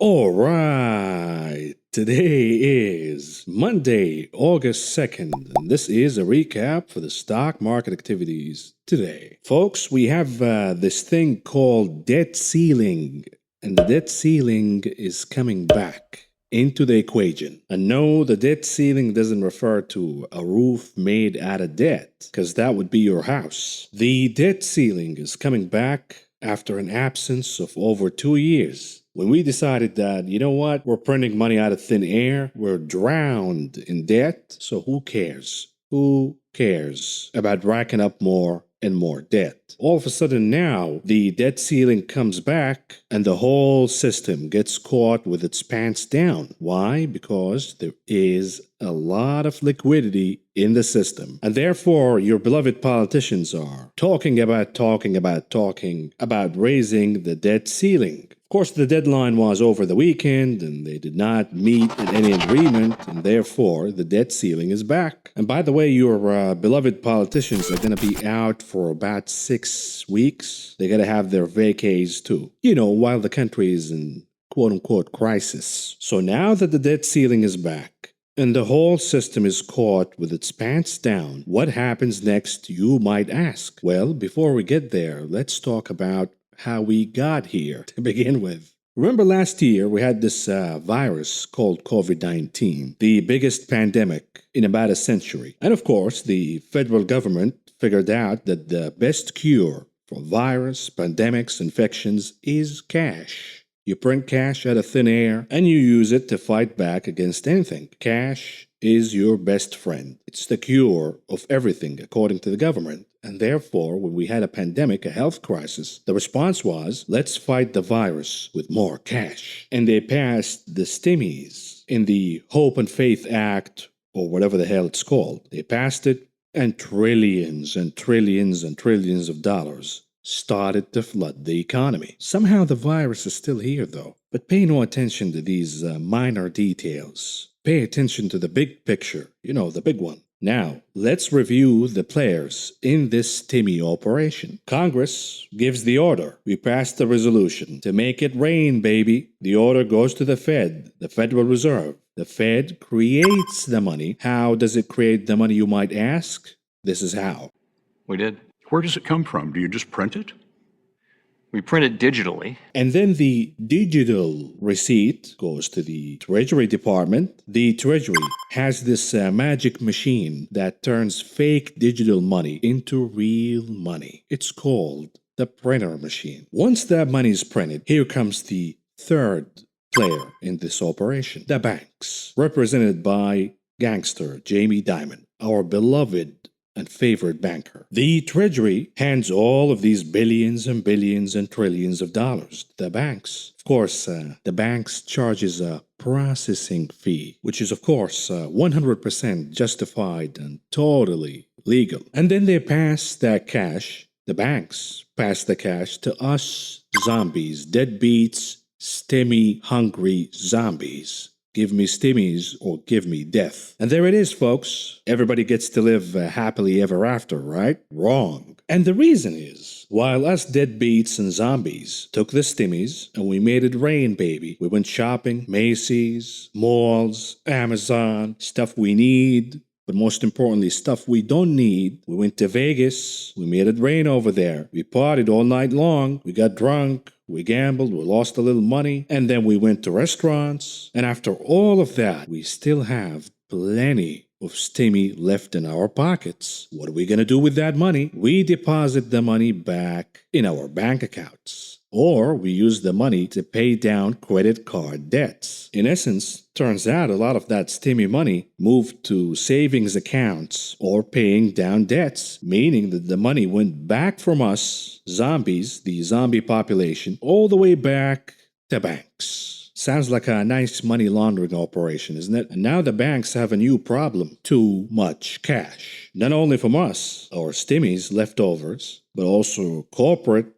All right. Today is Monday, August 2nd, and this is a recap for the stock market activities today. Folks, we have this thing called debt ceiling, and the debt ceiling is coming back into the equation. And no, the debt ceiling doesn't refer to a roof made out of debt, because that would be your house. The debt ceiling is coming back after an absence of over 2 years. When we decided that, you know what, we're printing money out of thin air, we're drowned in debt, so who cares? Who cares about racking up more and more debt? All of a sudden now, the debt ceiling comes back and the whole system gets caught with its pants down. Why? Because there is a lot of liquidity in the system. And therefore, your beloved politicians are talking about raising the debt ceiling. Of course, the deadline was over the weekend, and they did not meet in any agreement, and therefore the debt ceiling is back. And by the way, your beloved politicians are going to be out for about 6 weeks. They're going to have their vacays too. You know, while the country is in quote-unquote crisis. So now that the debt ceiling is back, and the whole system is caught with its pants down, what happens next, you might ask? Well, before we get there, let's talk about how we got here to begin with. Remember last year we had this virus called COVID-19, the biggest pandemic in about a century. And of course, the federal government figured out that the best cure for virus, pandemics, infections is cash. You print cash out of thin air and you use it to fight back against anything. Cash is your best friend. It's the cure of everything, according to the government. And therefore, when we had a pandemic, a health crisis, the response was, let's fight the virus with more cash. And they passed the stimmies in the Hope and Faith Act, or whatever the hell it's called. They passed it, and trillions and trillions and trillions of dollars started to flood the economy. Somehow the virus is still here, though. But pay no attention to these minor details. Pay attention to the big picture, you know, the big one. Now, let's review the players in this stimmy operation. Congress gives the order. We passed the resolution. To make it rain, baby. The order goes to the Fed, the Federal Reserve. The Fed creates the money. How does it create the money, you might ask? This is how. We did. Where does it come from? Do you just print it? We print it digitally. And then the digital receipt goes to the Treasury Department. The Treasury has this magic machine that turns fake digital money into real money. It's called the printer machine. Once that money is printed, here comes the third player in this operation, the banks, represented by gangster Jamie Dimon, our beloved and favorite banker. The Treasury hands all of these billions and billions and trillions of dollars to the banks. Of course, the banks charges a processing fee, which is of course 100% justified and totally legal. And then they pass that cash, the banks pass the cash to us zombies, deadbeats, stimmy, hungry zombies. Give me stimmies or give me death. And there it is, folks. Everybody gets to live happily ever after, right? Wrong. And the reason is, while us deadbeats and zombies took the stimmies and we made it rain, baby, we went shopping, Macy's, malls, Amazon, stuff we need, but most importantly, stuff we don't need. We went to Vegas. We made it rain over there. We partied all night long. We got drunk. We gambled. We lost a little money. And then we went to restaurants. And after all of that, we still have plenty of stimmy left in our pockets. What are we going to do with that money? We deposit the money back in our bank accounts. Or we use the money to pay down credit card debts. In essence, turns out a lot of that stimmy money moved to savings accounts or paying down debts, meaning that the money went back from us, zombies, the zombie population, all the way back to banks. Sounds like a nice money laundering operation, isn't it? And now the banks have a new problem. Too much cash. Not only from us, our stimmies, leftovers, but also corporate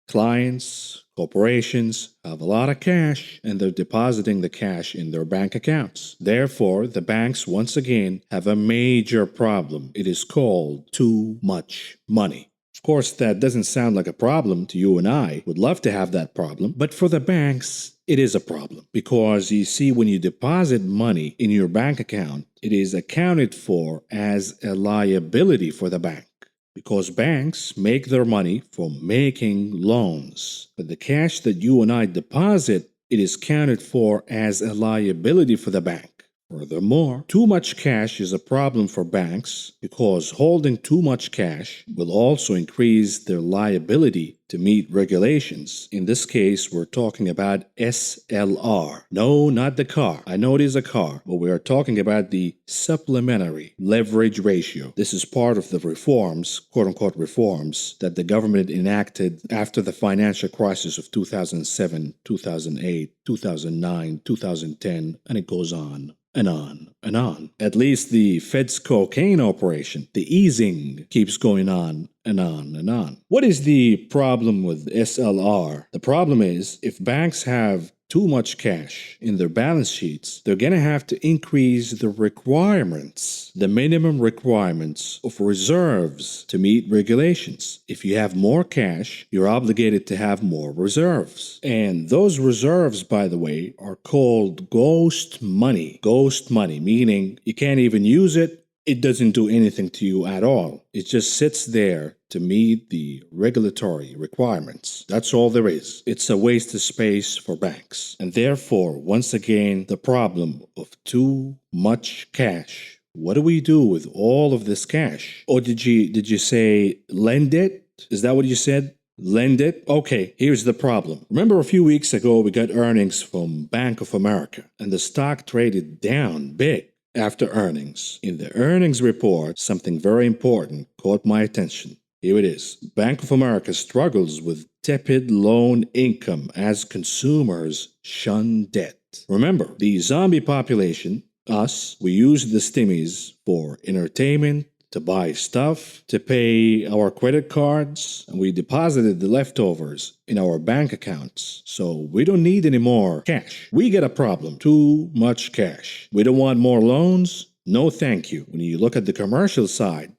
clients, corporations have a lot of cash and they're depositing the cash in their bank accounts. Therefore, the banks once again have a major problem. It is called too much money. course, that doesn't sound like a problem to you and I. Would love to have that problem. But for the banks, it is a problem because you see, when you deposit money in your bank account, it is accounted for as a liability for the bank. Because banks make their money from making loans. But the cash that you and I deposit, it is counted for as a liability for the bank. Furthermore, too much cash is a problem for banks because holding too much cash will also increase their liability to meet regulations. In this case, we're talking about SLR. No, not the car. I know it is a car, but we are talking about the supplementary leverage ratio. This is part of the reforms, quote unquote reforms, that the government enacted after the financial crisis of 2007, 2008, 2009, 2010, and it goes on. And on and on. At least the Fed's cocaine operation, the easing, keeps going on and on and on. What is the problem with SLR? The problem is, if banks have too much cash in their balance sheets, they're going to have to increase the requirements, the minimum requirements of reserves to meet regulations. If you have more cash, you're obligated to have more reserves. And those reserves, by the way, are called ghost money. Ghost money, meaning you can't even use it. It doesn't do anything to you at all. It just sits there to meet the regulatory requirements. That's all there is. It's a waste of space for banks. And therefore, once again, the problem of too much cash. What do we do with all of this cash? Or did you say lend it? Is that what you said? Lend it? Okay, here's the problem. Remember a few weeks ago we got earnings from Bank of America and the stock traded down big after earnings. In the earnings report, something very important caught my attention. Here it is. Bank of America struggles with tepid loan income as consumers shun debt. Remember, the zombie population, us, we use the stimmies for entertainment, to buy stuff, to pay our credit cards, and we deposited the leftovers in our bank accounts. So we don't need any more cash. We get a problem. Too much cash. We don't want more loans. No thank you. When you look at the commercial side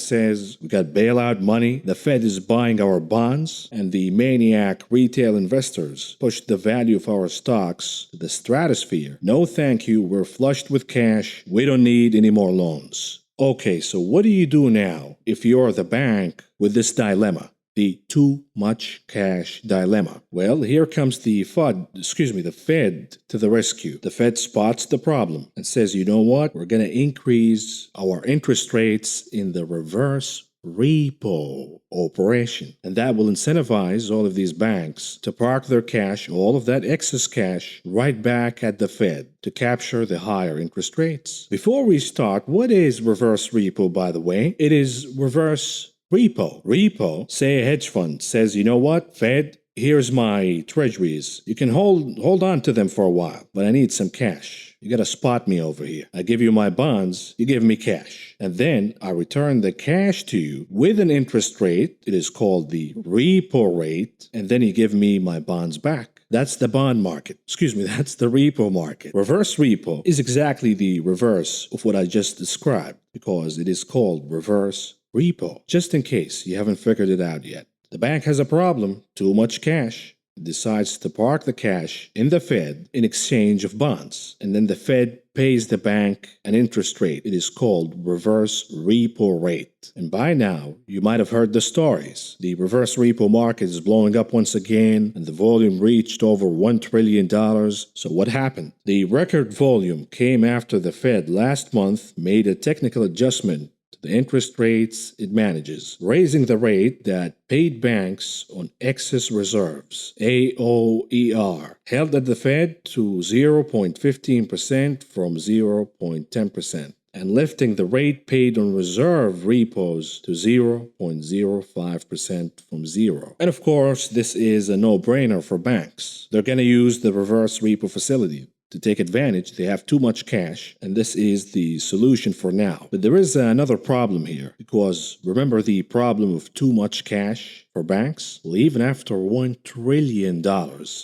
says we got bailout money, the Fed is buying our bonds, and the maniac retail investors pushed the value of our stocks to the stratosphere. No thank you. We're flushed with cash. We don't need any more loans. Okay, so what do you do now if you're the bank with this dilemma? The too much cash dilemma. Well, here comes the Fed to the rescue. The Fed spots the problem and says, you know what? We're going to increase our interest rates in the reverse repo operation. And that will incentivize all of these banks to park their cash, all of that excess cash, right back at the Fed to capture the higher interest rates. Before we start, what is reverse repo, by the way? It is reverse repo. Repo, say a hedge fund says, you know what, Fed, here's my treasuries. You can hold on to them for a while, but I need some cash. You got to spot me over here. I give you my bonds, you give me cash. And then I return the cash to you with an interest rate. It is called the repo rate. And then you give me my bonds back. That's the bond market. That's the repo market. Reverse repo is exactly the reverse of what I just described because it is called reverse repo. Just in case you haven't figured it out yet. The bank has a problem, too much cash. It decides to park the cash in the Fed in exchange of bonds. And then the Fed pays the bank an interest rate. It is called reverse repo rate. And by now, you might have heard the stories. The reverse repo market is blowing up once again, and the volume reached over $1 trillion. So what happened? The record volume came after the Fed last month made a technical adjustment the interest rates it manages, raising the rate that paid banks on excess reserves, AOER, held at the Fed to 0.15% from 0.10%, and lifting the rate paid on reserve repos to 0.05% from 0. And of course, this is a no-brainer for banks. They're going to use the reverse repo facility. To take advantage, they have too much cash, and this is the solution for now. But there is another problem here, because remember the problem of too much cash? for banks? Well, even after $1 trillion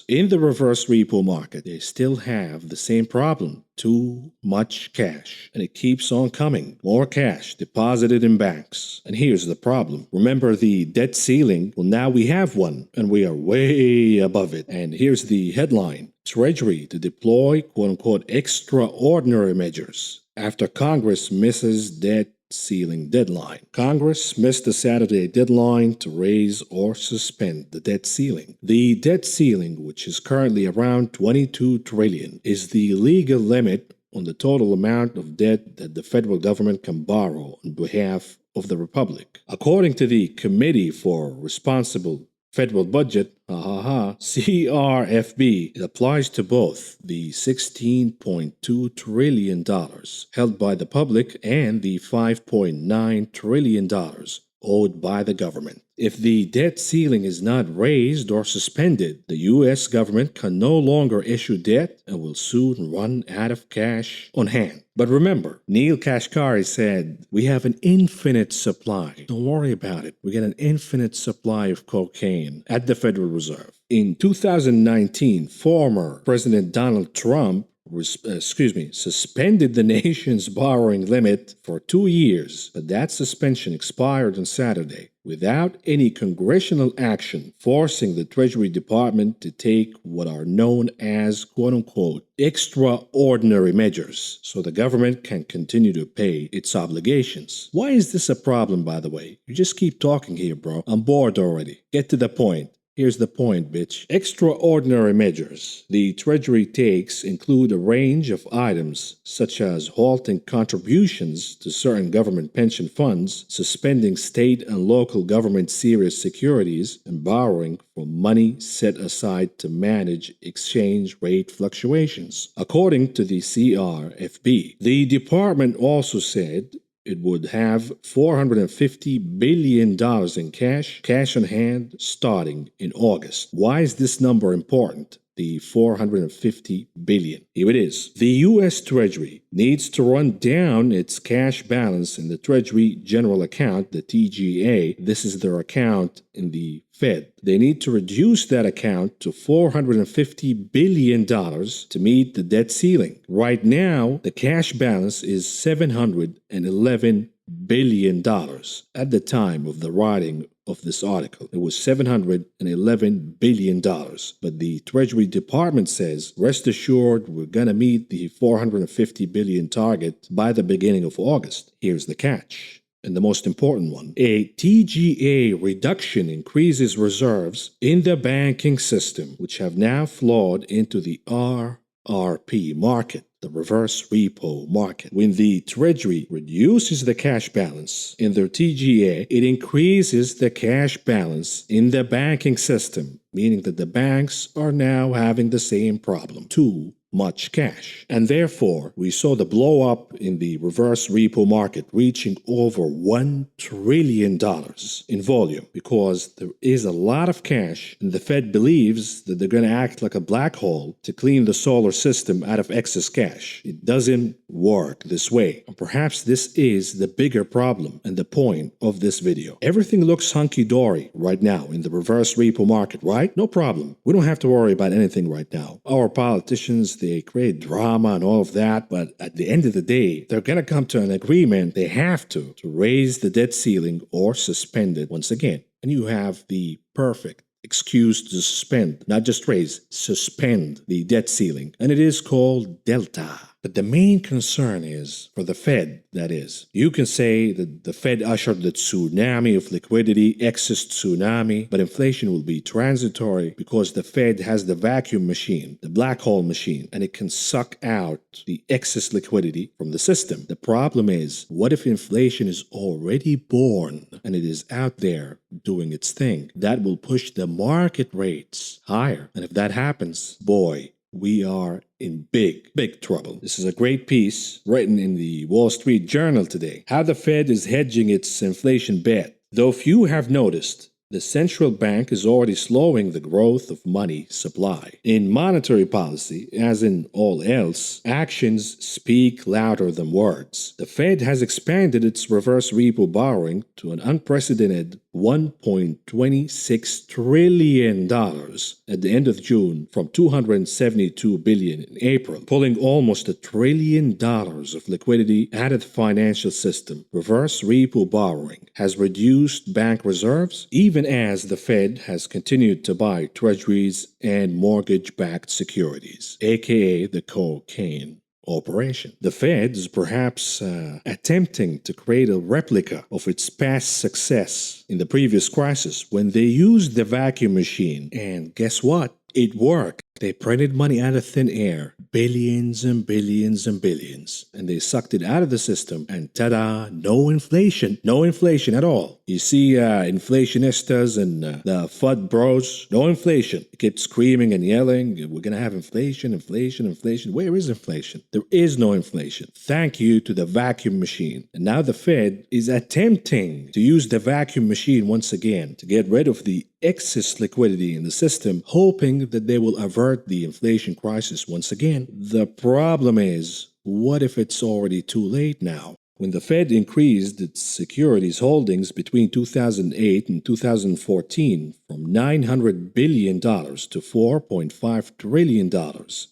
in the reverse repo market, they still have the same problem. Too much cash. And it keeps on coming. More cash deposited in banks. And here's the problem. Remember the debt ceiling? Well, now we have one, and we are way above it. And here's the headline. Treasury to deploy quote-unquote extraordinary measures after Congress misses debt ceiling deadline. Congress missed the Saturday deadline to raise or suspend the debt ceiling. The debt ceiling, which is currently around $22 trillion, is the legal limit on the total amount of debt that the federal government can borrow on behalf of the Republic. According to the Committee for Responsible Federal Budget, CRFB, it applies to both the $16.2 trillion held by the public and the $5.9 trillion owed by the government. If the debt ceiling is not raised or suspended, the U.S. government can no longer issue debt and will soon run out of cash on hand. But remember, Neil Kashkari said, we have an infinite supply. Don't worry about it. We get an infinite supply of cocaine at the Federal Reserve. In 2019, former President Donald Trump suspended the nation's borrowing limit for 2 years, but that suspension expired on Saturday without any congressional action forcing the Treasury Department to take what are known as quote-unquote extraordinary measures so the government can continue to pay its obligations. Why is this a problem, by the way? You just keep talking here, bro. I'm bored already. Get to the point. Here's the point, bitch. Extraordinary measures the Treasury takes include a range of items such as halting contributions to certain government pension funds, suspending state and local government serious securities, and borrowing from money set aside to manage exchange rate fluctuations. According to the CRFB, the department also said it would have $450 billion in cash on hand, starting in August. Why is this number important? The $450 billion. Here it is. The U.S. Treasury needs to run down its cash balance in the Treasury General Account, the TGA. This is their account in the Fed. They need to reduce that account to $450 billion to meet the debt ceiling. Right now, the cash balance is $711 billion. At the time of the writing of this article, it was $711 billion. But the Treasury Department says, rest assured, we're going to meet the $450 billion target by the beginning of August. Here's the catch. And the most important one, a TGA reduction increases reserves in the banking system, which have now flowed into the RRP market, the reverse repo market. When the Treasury reduces the cash balance in their TGA, it increases the cash balance in the banking system, meaning that the banks are now having the same problem. Too much cash. And therefore, we saw the blow up in the reverse repo market reaching over $1 trillion in volume because there is a lot of cash and the Fed believes that they're going to act like a black hole to clean the solar system out of excess cash. It doesn't work this way. And perhaps this is the bigger problem and the point of this video. Everything looks hunky-dory right now in the reverse repo market, right? No problem. We don't have to worry about anything right now. Our politicians, they create drama and all of that, but at the end of the day, they're going to come to an agreement. They have to raise the debt ceiling or suspend it once again. And you have the perfect excuse to suspend, not just raise, suspend the debt ceiling. And it is called Delta. But the main concern is for the Fed, that is. You can say that the Fed ushered the tsunami of liquidity, excess tsunami, but inflation will be transitory because the Fed has the vacuum machine, the black hole machine, and it can suck out the excess liquidity from the system. The problem is, what if inflation is already born and it is out there doing its thing? That will push the market rates higher. And if that happens, boy, we are in big trouble. This is a great piece written in the Wall Street Journal today. How the Fed is hedging its inflation bet. Though few have noticed, the central bank is already slowing the growth of money supply. In monetary policy, as in all else, actions speak louder than words. The Fed has expanded its reverse repo borrowing to an unprecedented $1.26 trillion at the end of June from $272 billion in April, pulling almost $1 trillion of liquidity out of the financial system. Reverse repo borrowing has reduced bank reserves, even as the Fed has continued to buy treasuries and mortgage-backed securities, aka the cocaine operation. The Fed is perhaps attempting to create a replica of its past success in the previous crisis when they used the vacuum machine. And guess what? It worked. They printed money out of thin air, billions and billions and billions, and they sucked it out of the system, and ta-da, no inflation at all. You see inflationistas and the FUD bros, no inflation. They kept screaming and yelling, we're going to have inflation. Where is inflation? There is no inflation. Thank you to the vacuum machine. And now the Fed is attempting to use the vacuum machine once again to get rid of the excess liquidity in the system, hoping that they will avert the inflation crisis once again. The problem is, what if it's already too late now? When the Fed increased its securities holdings between 2008 and 2014 from $900 billion to $4.5 trillion,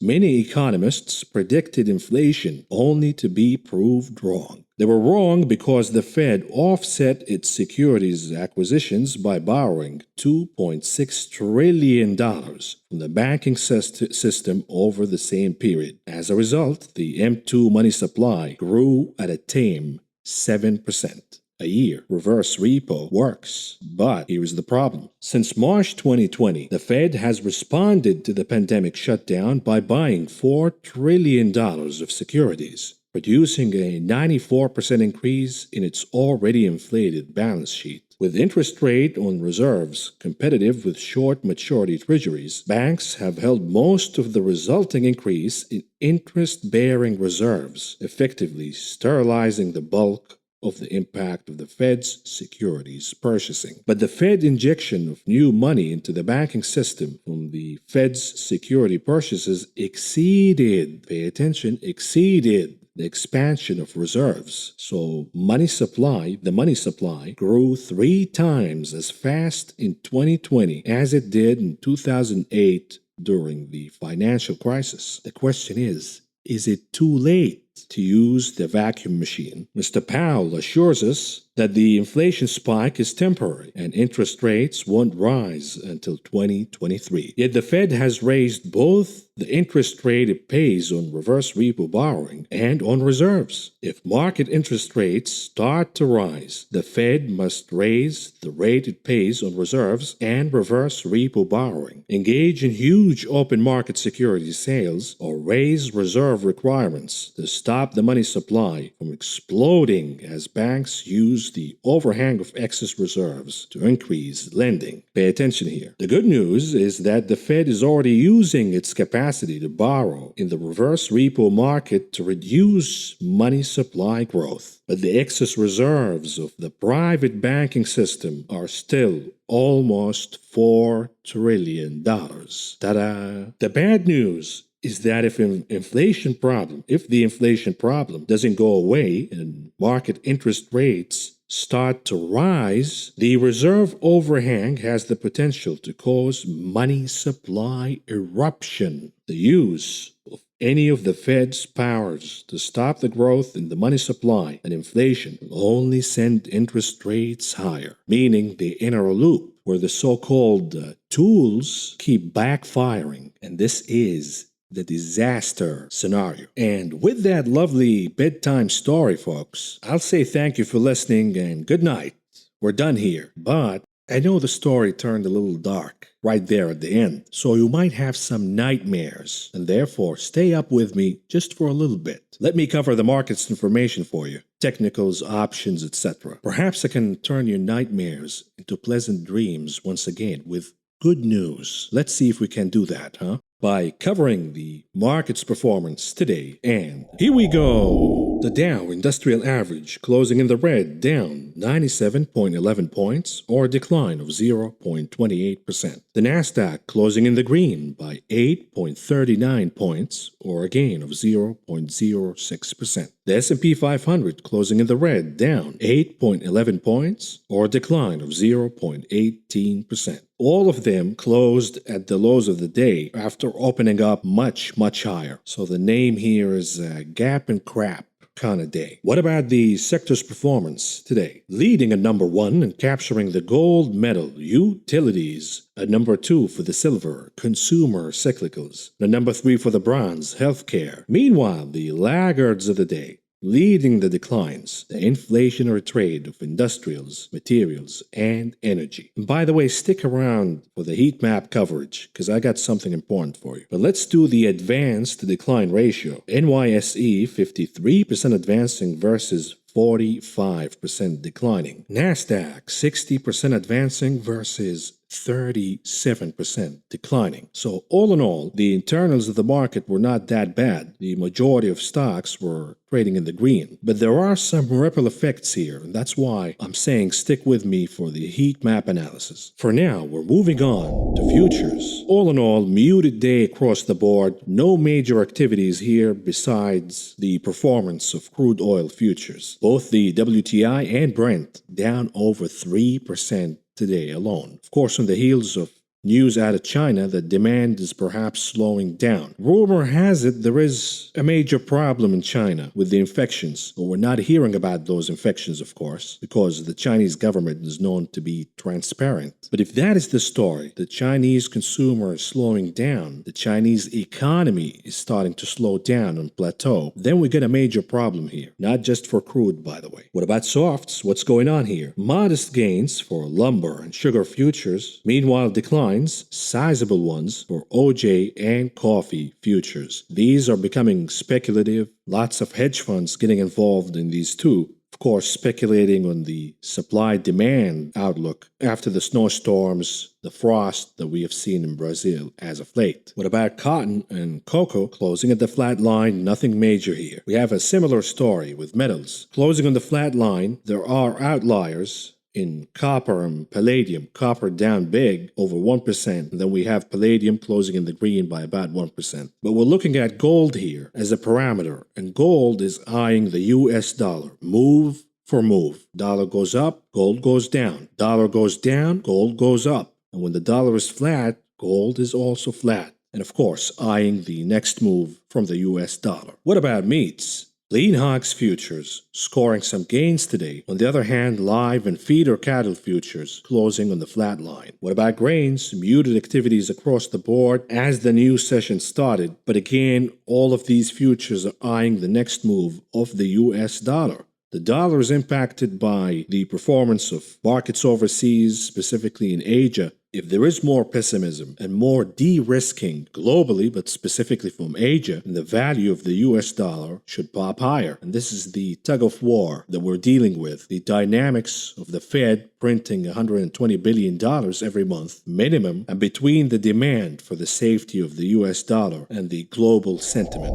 many economists predicted inflation only to be proved wrong. They were wrong because the Fed offset its securities acquisitions by borrowing $2.6 trillion from the banking system over the same period. As a result, the M2 money supply grew at a tame 7% a year. Reverse repo works. But here is the problem. Since March 2020, the Fed has responded to the pandemic shutdown by buying $4 trillion of securities, producing a 94% increase in its already inflated balance sheet. With interest rate on reserves competitive with short maturity treasuries, banks have held most of the resulting increase in interest-bearing reserves, effectively sterilizing the bulk of the impact of the Fed's securities purchasing. But the Fed injection of new money into the banking system from the Fed's security purchases exceeded the expansion of reserves. So the money supply grew 3 times as fast in 2020 as it did in 2008 during the financial crisis. The question is it too late to use the vacuum machine? Mr. Powell assures us that the inflation spike is temporary and interest rates won't rise until 2023. Yet the Fed has raised both the interest rate it pays on reverse repo borrowing and on reserves. If market interest rates start to rise, the Fed must raise the rate it pays on reserves and reverse repo borrowing, engage in huge open market securities sales, or raise reserve requirements to stop the money supply from exploding as banks use the overhang of excess reserves to increase lending. Pay attention here. The good news is that the Fed is already using its capacity to borrow in the reverse repo market to reduce money supply growth. But the excess reserves of the private banking system are still almost $4 trillion. Ta-da! The bad news is that if the inflation problem doesn't go away and market interest rates start to rise, the reserve overhang has the potential to cause money supply eruption. The use of any of the Fed's powers to stop the growth in the money supply and inflation will only send interest rates higher, meaning they enter a loop where the so-called tools keep backfiring, and this is the disaster scenario. And with that lovely bedtime story, folks, I'll say thank you for listening and good night. We're done here, but I know the story turned a little dark right there at the end, so you might have some nightmares, and therefore stay up with me just for a little bit. Let me cover the market's information for you, technicals, options, etc. Perhaps I can turn your nightmares into pleasant dreams once again with good news. Let's see if we can do that, huh? By covering the market's performance today. And here we go. The Dow Industrial Average closing in the red, down 97.11 points, or a decline of 0.28%. The Nasdaq closing in the green by 8.39 points, or a gain of 0.06%. The S&P 500 closing in the red, down 8.11 points, or a decline of 0.18%. All of them closed at the lows of the day after opening up much higher. So the name here is Gap and Crap kind of day. What about the sector's performance today? Leading at number 1 and capturing the gold medal, utilities. At number 2 for the silver, consumer cyclicals. At number 3 for the bronze, healthcare. Meanwhile, the laggards of the day, leading the declines, the inflationary trade of industrials, materials, and energy. And by the way, stick around for the heat map coverage, because I got something important for you. But let's do the advanced decline ratio. NYSE 53% advancing versus 45% declining. NASDAQ 60% advancing versus 37% declining. So all in all, the internals of the market were not that bad. The majority of stocks were trading in the green. But there are some ripple effects here, and that's why I'm saying stick with me for the heat map analysis. For now, we're moving on to futures. All in all, muted day across the board. No major activities here besides the performance of crude oil futures. Both the WTI and Brent down over 3% today alone. Of course, on the heels of news out of China that demand is perhaps slowing down. Rumor has it there is a major problem in China with the infections, but we're not hearing about those infections, of course, because the Chinese government is known to be transparent. But if that is the story, the Chinese consumer is slowing down, the Chinese economy is starting to slow down and plateau, then we get a major problem here. Not just for crude, by the way. What about softs? What's going on here? Modest gains for lumber and sugar futures, meanwhile declines, sizable ones, for OJ and coffee futures. These are becoming speculative. Lots of hedge funds getting involved in these too. Of course, speculating on the supply-demand outlook after the snowstorms, the frost that we have seen in Brazil as of late. What about cotton and cocoa closing at the flat line? Nothing major here. We have a similar story with metals. Closing on the flat line, there are outliers in copper and palladium. Copper down big, over 1%. And then we have palladium closing in the green by about 1%. But we're looking at gold here as a parameter. And gold is eyeing the US dollar. Move for move. Dollar goes up, gold goes down. Dollar goes down, gold goes up. And when the dollar is flat, gold is also flat. And of course, eyeing the next move from the US dollar. What about meats? Lean hogs futures scoring some gains today. On the other hand, live and feeder cattle futures closing on the flat line. What about grains? Muted activities across the board as the new session started. But again, all of these futures are eyeing the next move of the US dollar. The dollar is impacted by the performance of markets overseas, specifically in Asia. If there is more pessimism and more de-risking globally, but specifically from Asia, then the value of the US dollar should pop higher. And this is the tug of war that we're dealing with. The dynamics of the Fed printing $120 billion every month minimum, and between the demand for the safety of the US dollar and the global sentiment.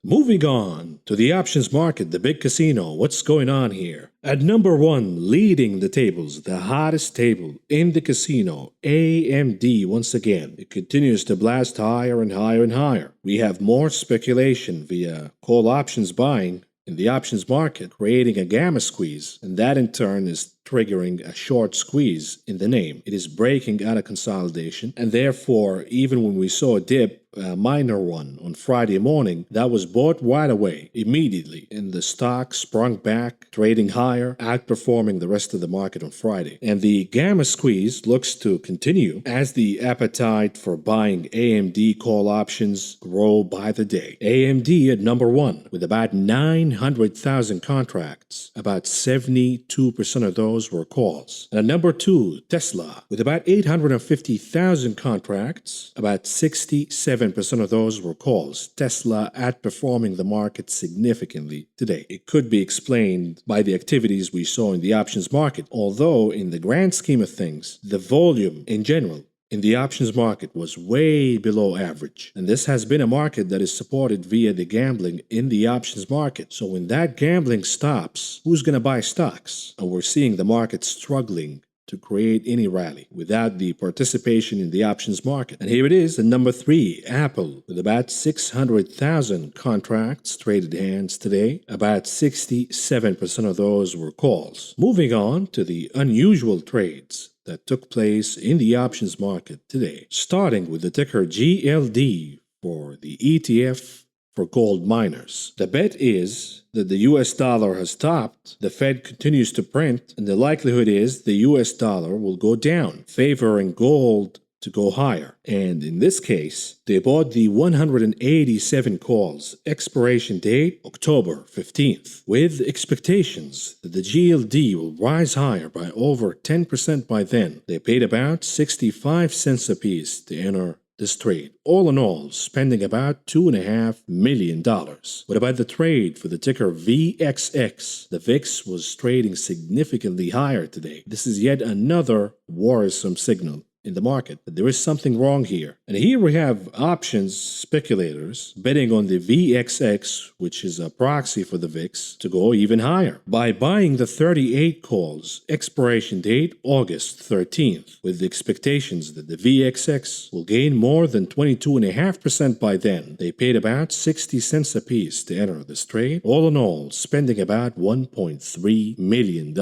Moving on to the options market, the big casino. What's going on here? At number 1, leading the tables, the hottest table in the casino, AMD once again. It continues to blast higher and higher and higher. We have more speculation via call options buying in the options market, creating a gamma squeeze, and that in turn is triggering a short squeeze in the name. It is breaking out of consolidation, and therefore, even when we saw a dip, a minor one on Friday morning, that was bought right away, immediately, and the stock sprung back, trading higher, outperforming the rest of the market on Friday. And the gamma squeeze looks to continue as the appetite for buying AMD call options grow by the day. AMD at number 1 with about 900,000 contracts. About 72% of those were calls. And at number 2, Tesla with about 850,000 contracts. About 67% of those were calls. Tesla outperforming the market significantly today. It could be explained by the activities we saw in the options market, although in the grand scheme of things, the volume in general in the options market was way below average. And this has been a market that is supported via the gambling in the options market. So when that gambling stops, who's going to buy stocks? And we're seeing the market struggling to create any rally without the participation in the options market. And here it is, the number 3, Apple, with about 600,000 contracts traded hands today. About 67% of those were calls. Moving on to the unusual trades that took place in the options market today, starting with the ticker GLD for the ETF for gold miners. The bet is that the US dollar has topped, the Fed continues to print, and the likelihood is the US dollar will go down, favoring gold to go higher. And in this case, they bought the 187 calls, expiration date October 15th, with expectations that the GLD will rise higher by over 10% by then. They paid about 65 cents apiece to enter this trade. All in all, spending about $2.5 million. What about the trade for the ticker VXX? The VIX was trading significantly higher today. This is yet another worrisome signal in the market that there is something wrong here. And here we have options speculators betting on the VXX, which is a proxy for the VIX, to go even higher by buying the 38 calls, expiration date August 13th, with the expectations that the VXX will gain more than 22.5% by then. They paid about 60 cents apiece to enter this trade. All in all, spending about $1.3 million.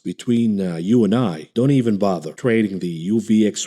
Between you and I, don't even bother trading the UVXY,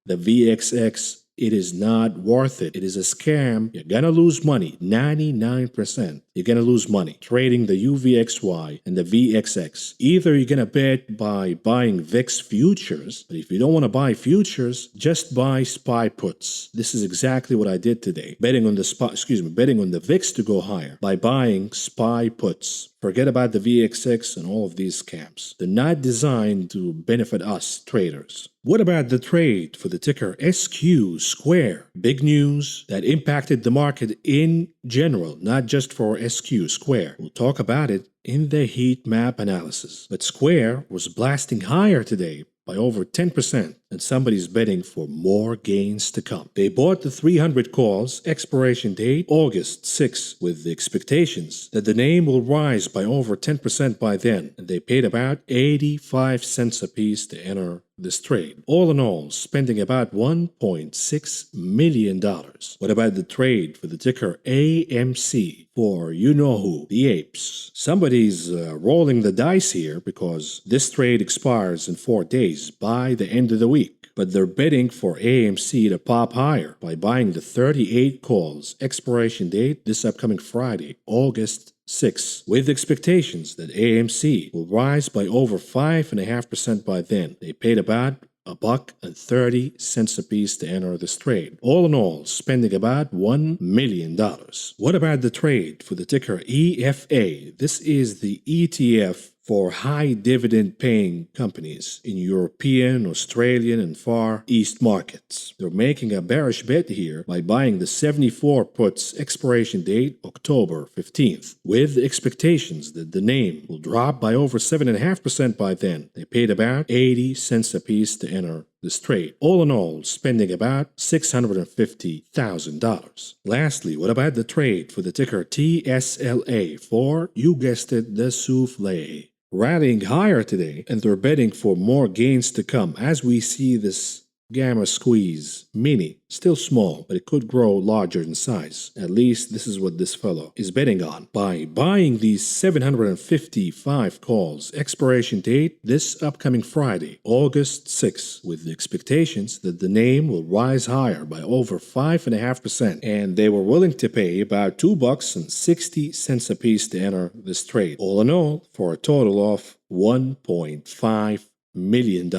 the VXX. It is not worth it. It is a scam. You're gonna lose money. 99%. You're gonna lose money trading the UVXY and the VXX. Either you're gonna bet by buying VIX futures, but if you don't want to buy futures, just buy SPY puts. This is exactly what I did today. Betting on the VIX to go higher by buying SPY puts. Forget about the VXX and all of these scams. They're not designed to benefit us traders. What about the trade for the ticker SQ Square? Big news that impacted the market in general, not just for SQ Square. We'll talk about it in the heat map analysis. But Square was blasting higher today by over 10%, and somebody's betting for more gains to come. They bought the 300 calls, expiration date August 6, with the expectations that the name will rise by over 10% by then, and they paid about 85 cents apiece to enter this trade. All in all, spending about $1.6 million. What about the trade for the ticker AMC for you-know-who, the apes? Somebody's rolling the dice here because this trade expires in 4 days by the end of the week. But they're betting for AMC to pop higher by buying the 38 calls, expiration date this upcoming Friday, August 6, with expectations that AMC will rise by over 5.5% by then. They paid about $1.30 apiece to enter this trade. All in all, spending about $1 million. What about the trade for the ticker EFA? This is the ETF for high dividend paying companies in European, Australian, and Far East markets. They're making a bearish bet here by buying the 74 puts, expiration date October 15th, with expectations that the name will drop by over 7.5% by then. They paid about 80 cents apiece to enter this trade. All in all, spending about $650,000. Lastly, what about the trade for the ticker TSLA for, you guessed it, the souffle? Rallying higher today, and they're betting for more gains to come as we see this Gamma Squeeze Mini. Still small, but it could grow larger in size. At least this is what this fellow is betting on. By buying these 755 calls, expiration date this upcoming Friday, August 6, with the expectations that the name will rise higher by over 5.5%. And they were willing to pay about $2.60 apiece to enter this trade. All in all, for a total of $1.5 million.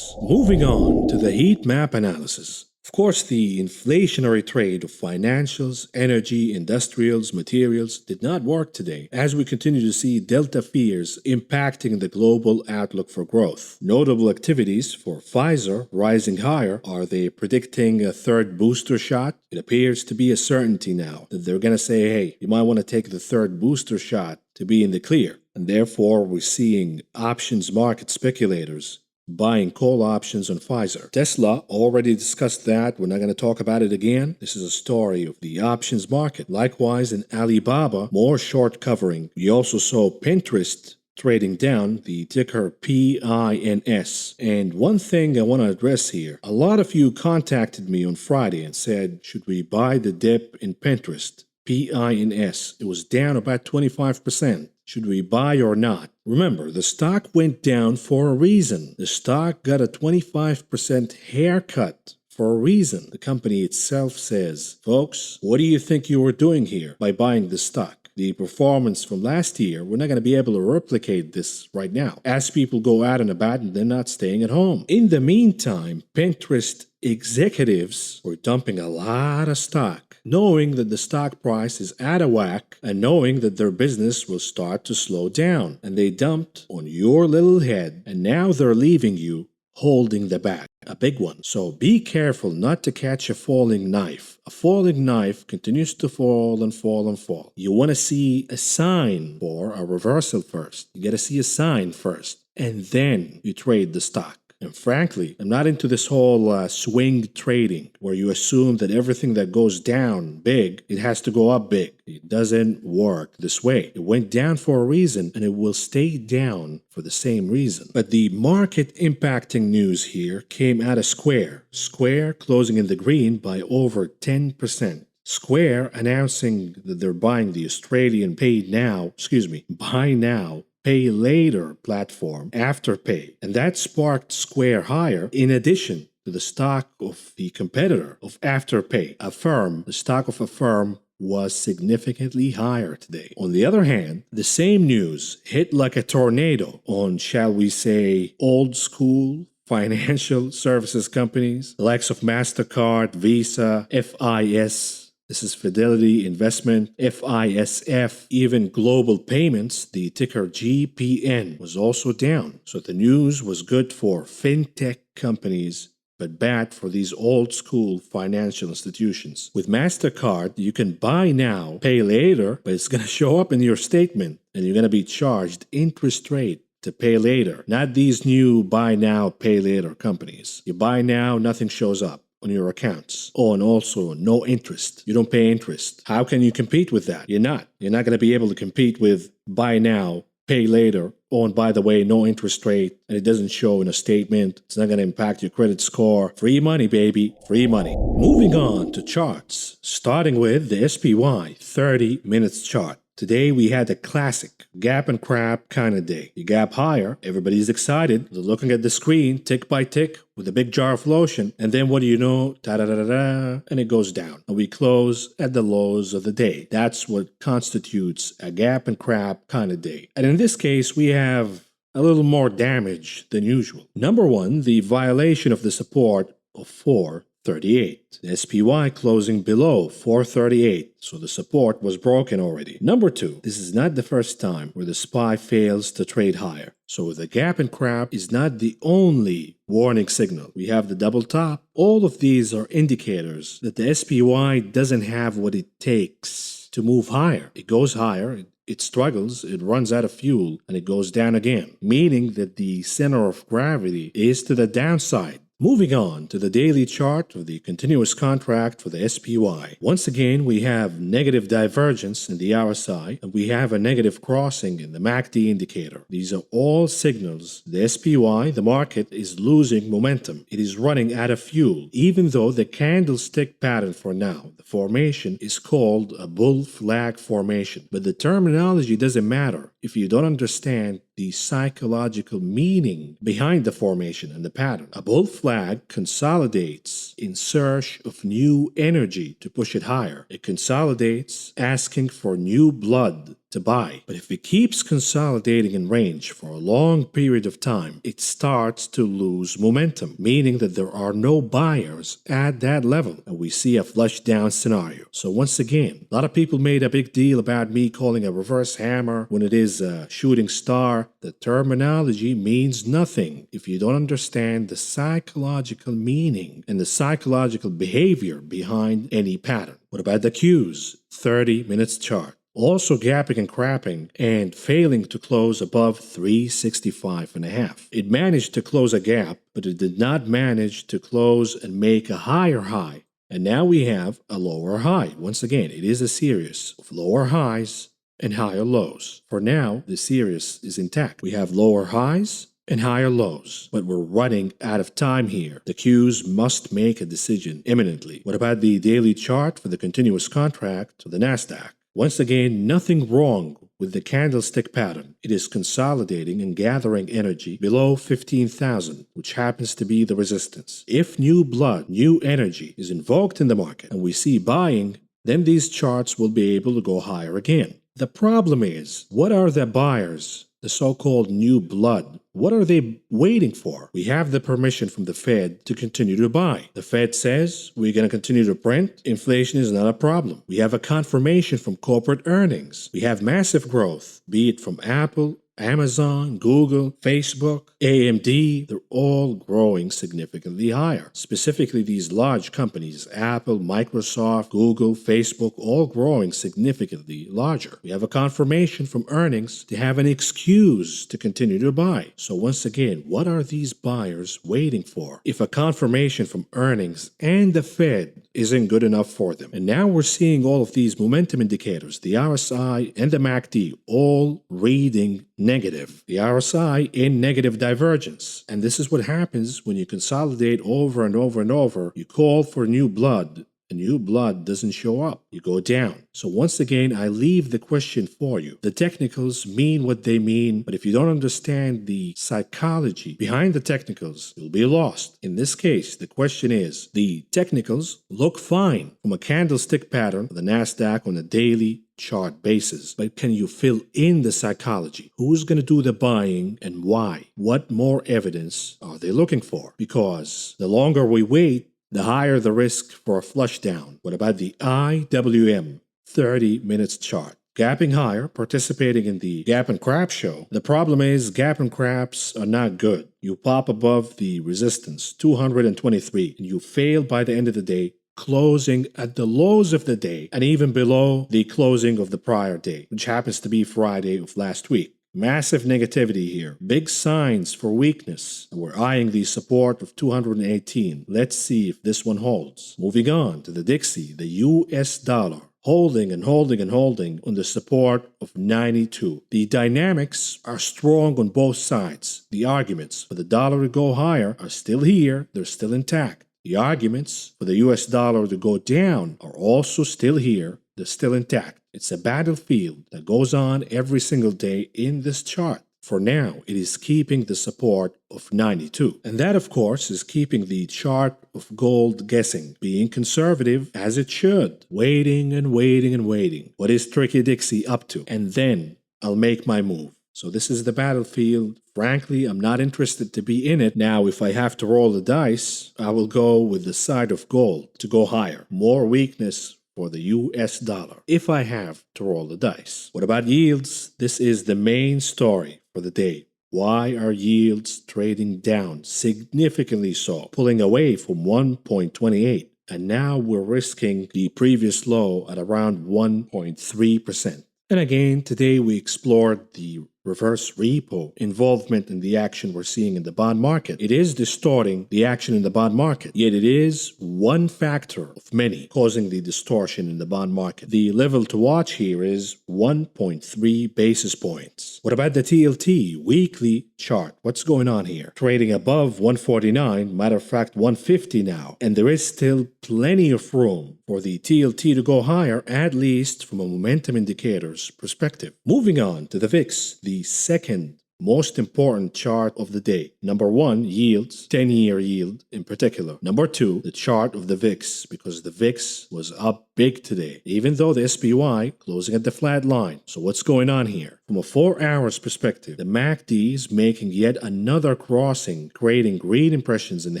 Moving on to the heat map analysis. Of course, the inflationary trade of financials, energy, industrials, materials did not work today as we continue to see Delta fears impacting the global outlook for growth. Notable activities for Pfizer rising higher. Are they predicting a third booster shot? It appears to be a certainty now that they're going to say, hey, you might want to take the third booster shot to be in the clear. And therefore, we're seeing options market speculators buying call options on Pfizer. Tesla, already discussed that. We're not going to talk about it again. This is a story of the options market. Likewise, in Alibaba, more short covering. We also saw Pinterest trading down, the ticker PINS. And one thing I want to address here, a lot of you contacted me on Friday and said, should we buy the dip in Pinterest? PINS. It was down about 25%. Should we buy or not? Remember, the stock went down for a reason. The stock got a 25% haircut for a reason. The company itself says, folks, what do you think you were doing here by buying this stock? The performance from last year, we're not going to be able to replicate this right now. As people go out and about and they're not staying at home. In the meantime, Pinterest executives were dumping a lot of stock, knowing that the stock price is out of whack and knowing that their business will start to slow down. And they dumped on your little head, and now they're leaving you holding the bag, a big one. So be careful not to catch a falling knife. A falling knife continues to fall and fall and fall. You want to see a sign for a reversal first. You got to see a sign first, and then you trade the stock. And frankly, I'm not into this whole swing trading where you assume that everything that goes down big, it has to go up big. It doesn't work this way. It went down for a reason and it will stay down for the same reason. But the market impacting news here came out of Square. Square closing in the green by over 10%. Square announcing that they're buying the Australian buy now, pay later platform Afterpay, and that sparked Square higher in addition to the stock of the competitor of Afterpay, Affirm. The stock of Affirm was significantly higher today. On the other hand, the same news hit like a tornado on, shall we say, old school financial services companies, the likes of MasterCard, Visa, FIS. This is Fidelity Investment, FISF, even Global Payments, the ticker GPN, was also down. So the news was good for fintech companies, but bad for these old school financial institutions. With MasterCard, you can buy now, pay later, but it's going to show up in your statement and you're going to be charged interest rate to pay later. Not these new buy now, pay later companies. You buy now, nothing shows up on your accounts. Oh, and also no interest. You don't pay interest. How can you compete with that? You're not. You're not going to be able to compete with buy now, pay later. Oh, and by the way, no interest rate, and it doesn't show in a statement. It's not going to impact your credit score. Free money, baby. Free money. Moving on to charts, starting with the SPY 30 minutes chart. Today we had a classic gap and crap kind of day. You gap higher, everybody's excited. They're looking at the screen tick by tick with a big jar of lotion, and then what do you know? Ta-da-da-da-da, and it goes down. And we close at the lows of the day. That's what constitutes a gap and crap kind of day. And in this case, we have a little more damage than usual. Number one, the violation of the support of 438. The SPY closing below 438, so the support was broken already. Number two, this is not the first time where the SPY fails to trade higher. So the gap and crap is not the only warning signal. We have the double top. All of these are indicators that the SPY doesn't have what it takes to move higher. It goes higher, it struggles, it runs out of fuel, and it goes down again, meaning that the center of gravity is to the downside. Moving on to the daily chart of the continuous contract for the SPY. Once again, we have negative divergence in the RSI, and we have a negative crossing in the MACD indicator. These are all signals the SPY, the market, is losing momentum. It is running out of fuel, even though the candlestick pattern for now, the formation, is called a bull flag formation. But the terminology doesn't matter if you don't understand the psychological meaning behind the formation and the pattern. A bull flag consolidates in search of new energy to push it higher. It consolidates asking for new blood to buy. But if it keeps consolidating in range for a long period of time, it starts to lose momentum, meaning that there are no buyers at that level, and we see a flush down scenario. So once again, a lot of people made a big deal about me calling a reverse hammer when it is a shooting star. The terminology means nothing if you don't understand the psychological meaning and the psychological behavior behind any pattern. What about the cues? 30 minutes chart. also gapping and crapping and failing to close above 365.5. It managed to close a gap, but it did not manage to close and make a higher high. And now we have a lower high. Once again, it is a series of lower highs and higher lows. For now, the series is intact. We have lower highs and higher lows, but we're running out of time here. The Qs must make a decision imminently. What about the daily chart for the continuous contract to the Nasdaq? Once again, nothing wrong with the candlestick pattern. It is consolidating and gathering energy below 15,000, which happens to be the resistance. If new blood, new energy is invoked in the market and we see buying, then these charts will be able to go higher again. The problem is, what are the buyers, the so-called new blood? What are they waiting for? We have the permission from the Fed to continue to buy. The Fed says we're going to continue to print. Inflation is not a problem. We have a confirmation from corporate earnings. We have massive growth, be it from Apple, Amazon, Google, Facebook, AMD, they're all growing significantly higher. Specifically, these large companies, Apple, Microsoft, Google, Facebook, all growing significantly larger. We have a confirmation from earnings to have an excuse to continue to buy. So once again, what are these buyers waiting for? If a confirmation from earnings and the Fed isn't good enough for them. And now we're seeing all of these momentum indicators, the RSI and the MACD, all reading negative. The RSI in negative divergence. And this is what happens when you consolidate over and over and over. You call for new blood. And new blood doesn't show up. You go down. So once again, I leave the question for you. The technicals mean what they mean, but if you don't understand the psychology behind the technicals, you'll be lost. In this case, the question is, the technicals look fine from a candlestick pattern for the Nasdaq on a daily chart basis, but can you fill in the psychology? Who's going to do the buying and why? What more evidence are they looking for? Because the longer we wait, the higher the risk for a flush down. What about the IWM 30 minutes chart? Gapping higher, participating in the gap and crap show. The problem is gap and craps are not good. You pop above the resistance, 223, and you fail by the end of the day, closing at the lows of the day and even below the closing of the prior day, which happens to be Friday of last week. Massive negativity here. Big signs for weakness. We're eyeing the support of 218. Let's see if this one holds. Moving on to the Dixie, the US dollar. Holding and holding and holding on the support of 92. The dynamics are strong on both sides. The arguments for the dollar to go higher are still here. They're still intact. The arguments for the US dollar to go down are also still here. They're still intact. It's a battlefield that goes on every single day in this chart. For now, it is keeping the support of 92. And that, of course, is keeping the chart of gold guessing, being conservative as it should, waiting and waiting and waiting. What is Tricky Dixie up to? And then I'll make my move. So this is the battlefield. Frankly, I'm not interested to be in it. Now, if I have to roll the dice, I will go with the side of gold to go higher. More weakness for the US dollar, if I have to roll the dice. What about yields? This is the main story for the day. Why are yields trading down significantly so, pulling away from 1.28? And now we're risking the previous low at around 1.3%. And again, today we explored the reverse repo involvement in the action we're seeing in the bond market. It is distorting the action in the bond market, yet it is one factor of many causing the distortion in the bond market. The level to watch here is 1.3 basis points. What about the TLT weekly chart? What's going on here? Trading above 149, matter of fact 150 now, and there is still plenty of room for the TLT to go higher, at least from a momentum indicator's perspective. Moving on to the VIX, the second most important chart of the day. Number one, yields, 10-year yield in particular. Number two, the chart of the VIX, because the VIX was up big today, even though the SPY closing at the flat line. So what's going on here? From a 4 hours perspective, the MACD is making yet another crossing, creating green impressions in the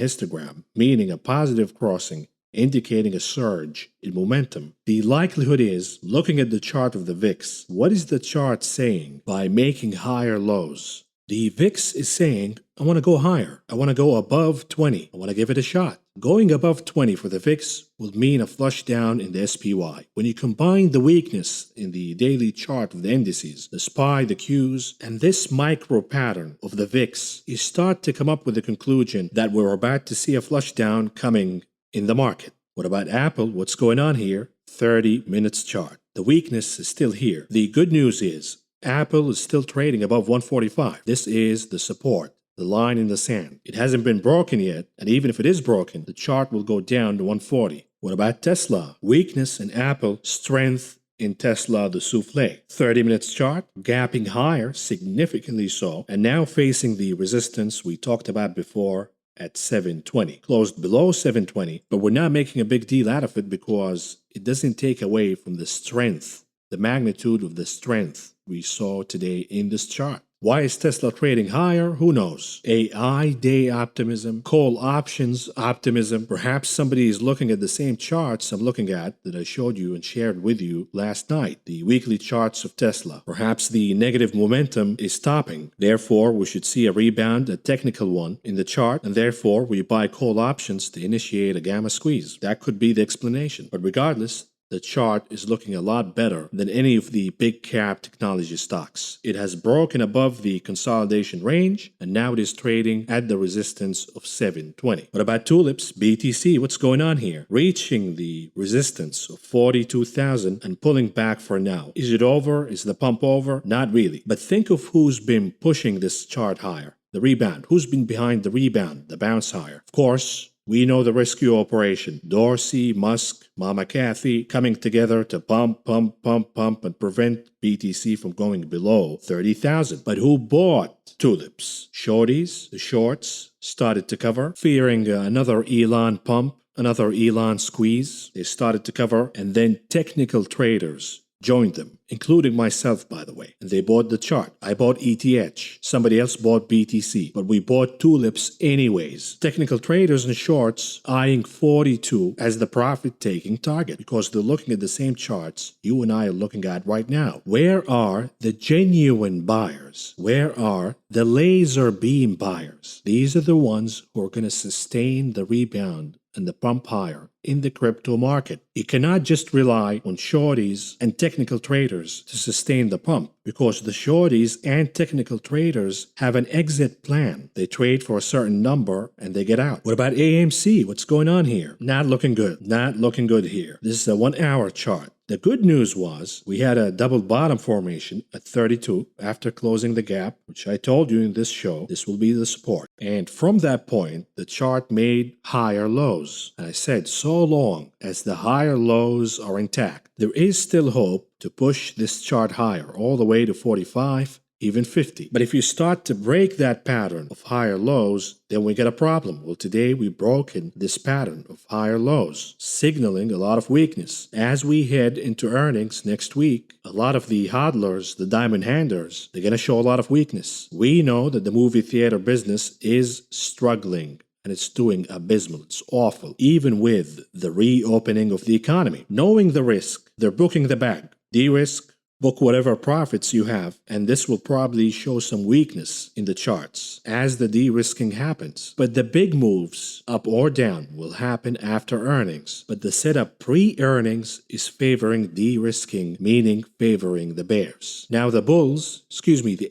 histogram, meaning a positive crossing, indicating a surge in momentum. The likelihood is, looking at the chart of the VIX, what is the chart saying by making higher lows? The VIX is saying, I want to go higher. I want to go above 20. I want to give it a shot. Going above 20 for the VIX will mean a flush down in the SPY. When you combine the weakness in the daily chart of the indices, the SPY, the Qs, and this micro pattern of the VIX, you start to come up with the conclusion that we're about to see a flush down coming in the market. What about Apple? What's going on here? 30 minutes chart. The weakness is still here. The good news is Apple is still trading above 145. This is the support, the line in the sand. It hasn't been broken yet, and even if it is broken, the chart will go down to 140. What about Tesla? Weakness in Apple, strength in Tesla, the souffle. 30 minutes chart, gapping higher, significantly so, and now facing the resistance we talked about before at 720. Closed below 720, but we're not making a big deal out of it because it doesn't take away from the strength, the magnitude of the strength we saw today in this chart. Why is Tesla trading higher? Who knows? AI day optimism, call options optimism. Perhaps somebody is looking at the same charts I'm looking at that I showed you and shared with you last night, the weekly charts of Tesla. Perhaps the negative momentum is stopping. Therefore, we should see a rebound, a technical one, in the chart, and therefore we buy call options to initiate a gamma squeeze. That could be the explanation. But regardless, the chart is looking a lot better than any of the big cap technology stocks. It has broken above the consolidation range and now it is trading at the resistance of 720. What about tulips? BTC, what's going on here? Reaching the resistance of 42,000 and pulling back for now. Is it over? Is the pump over? Not really. But think of who's been pushing this chart higher. The rebound. Who's been behind the rebound, the bounce higher? Of course, we know the rescue operation. Dorsey, Musk, Mama Kathy coming together to pump, and prevent BTC from going below 30,000. But who bought tulips? Shorties, the shorts, started to cover, fearing another Elon pump, another Elon squeeze. They started to cover, and then technical traders joined them, including myself, by the way. And they bought the chart. I bought ETH. Somebody else bought BTC. But we bought tulips anyways. Technical traders and shorts eyeing 42 as the profit-taking target because they're looking at the same charts you and I are looking at right now. Where are the genuine buyers? Where are the laser beam buyers? These are the ones who are going to sustain the rebound and the pump higher in the crypto market. You cannot just rely on shorties and technical traders to sustain the pump because the shorties and technical traders have an exit plan. They trade for a certain number and they get out. What about AMC? What's going on here? Not looking good. Not looking good here. This is a 1 hour chart. The good news was we had a double bottom formation at 32 after closing the gap, which I told you in this show, this will be the support. And from that point, the chart made higher lows. And I said, so long as the higher lows are intact, there is still hope to push this chart higher all the way to 45, even 50. But if you start to break that pattern of higher lows, then we get a problem. Well, today we've broken this pattern of higher lows, signaling a lot of weakness. As we head into earnings next week, a lot of the hodlers, the diamond handers, they're going to show a lot of weakness. We know that the movie theater business is struggling. And it's doing abysmal. It's awful. Even with the reopening of the economy. Knowing the risk, they're booking the bag. De-risk, book whatever profits you have, and this will probably show some weakness in the charts as the de-risking happens. But the big moves, up or down, will happen after earnings. But the setup pre-earnings is favoring de-risking, meaning favoring the bears. Now the the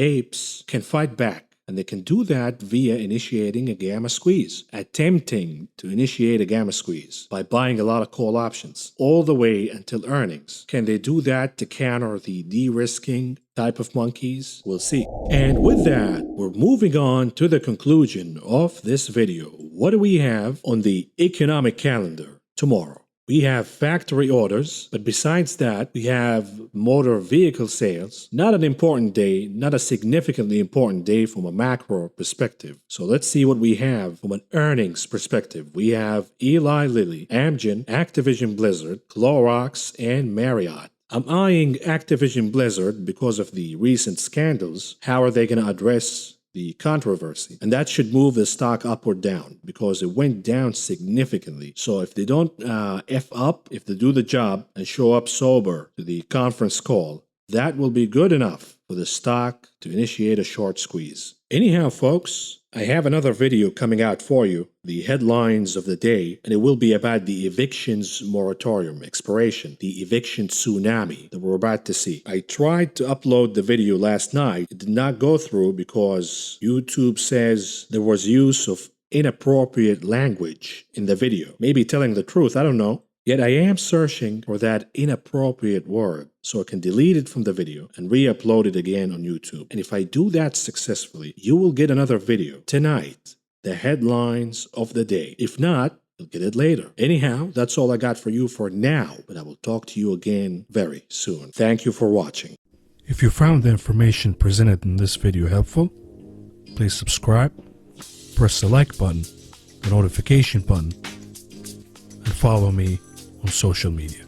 apes can fight back. And they can do that via initiating a gamma squeeze, attempting to initiate a gamma squeeze by buying a lot of call options all the way until earnings. Can they do that to counter the de-risking type of monkeys? We'll see. And with that, we're moving on to the conclusion of this video. What do we have on the economic calendar tomorrow? We have factory orders, but besides that, we have motor vehicle sales. Not an important day, not a significantly important day from a macro perspective. So let's see what we have from an earnings perspective. We have Eli Lilly, Amgen, Activision Blizzard, Clorox, and Marriott. I'm eyeing Activision Blizzard because of the recent scandals. How are they going to address the controversy? And that should move the stock up or down because it went down significantly. So if they don't F up, if they do the job and show up sober to the conference call, that will be good enough for the stock to initiate a short squeeze. Anyhow, folks, I have another video coming out for you, the headlines of the day, and it will be about the evictions moratorium expiration, the eviction tsunami that we're about to see. I tried to upload the video last night. It did not go through because YouTube says there was use of inappropriate language in the video. Maybe telling the truth, I don't know. Yet I am searching for that inappropriate word so I can delete it from the video and re-upload it again on YouTube. And if I do that successfully, you will get another video tonight, the headlines of the day. If not, you'll get it later. Anyhow, that's all I got for you for now, but I will talk to you again very soon. Thank you for watching. If you found the information presented in this video helpful, please subscribe, press the like button, the notification button, and follow me on social media.